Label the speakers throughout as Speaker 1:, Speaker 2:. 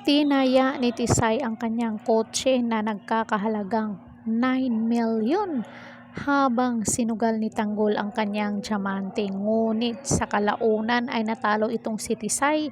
Speaker 1: Tinaya ni Tisay ang kanyang kotse na nagkakahalagang 9 milyon habang sinugal ni Tanggol ang kanyang diamante. Ngunit sa kalaunan ay natalo itong si Tisay.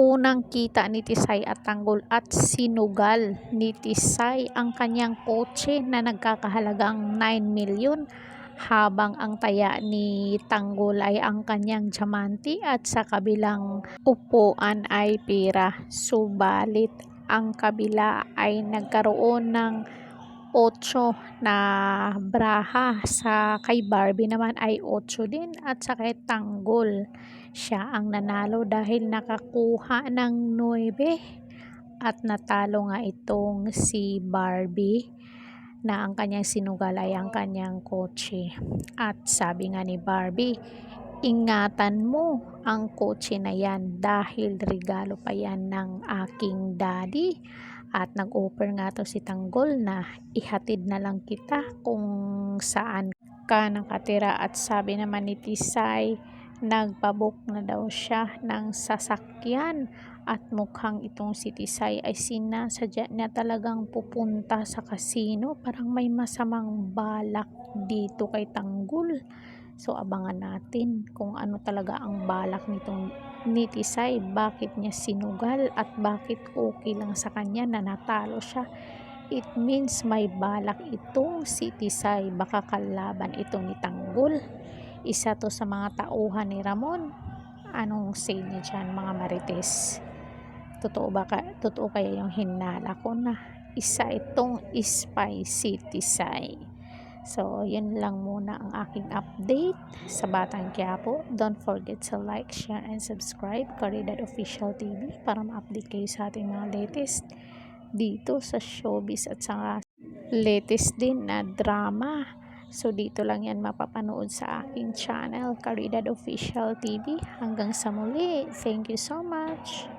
Speaker 1: Unang kita ni Tisay at Tanggol at sinugal ni Tisay ang kanyang kotse na nagkakahalagang 9 milyon habang ang taya ni Tanggol ay ang kanyang diamante at sa kabilang upuan ay pera. Subalit ang kabila ay nagkaroon ng 8 na braha, sa kay Barbie naman ay 8 din at sa kay Tanggol siya ang nanalo dahil nakakuha ng 9 at natalo nga itong si Barbie na ang kanyang sinugal ay ang kanyang kotse. At sabi nga ni Barbie, ingatan mo ang kotse na yan dahil regalo pa yan ng aking daddy. At nag-offer nga to si Tanggol na ihatid na lang kita kung saan ka nakatira. At sabi naman ni Tisay, nagpabook na daw siya ng sasakyan at mukhang itong si Tisay ay sinasadya na talagang pupunta sa casino. Parang may masamang balak dito kay Tanggol. So abangan natin kung ano talaga ang balak nitong ni Tisay, bakit niya sinugal at bakit okay lang sa kanya na natalo siya. It means may balak itong si Tisay, baka kalaban ito ni Tanggol. Isa to sa mga tauhan ni Ramon. Anong say niya dyan, mga marites? Totoo kaya yung hinala ko na isa itong spicy Tisay? So, yun lang muna ang aking update sa Batang Quiapo. Don't forget to like, share, and subscribe Caridad Official TV para ma-update kayo sa ating mga latest dito sa showbiz at sa latest din na drama. So, dito lang yan mapapanood sa aking channel, Caridad Official TV. Hanggang sa muli. Thank you so much.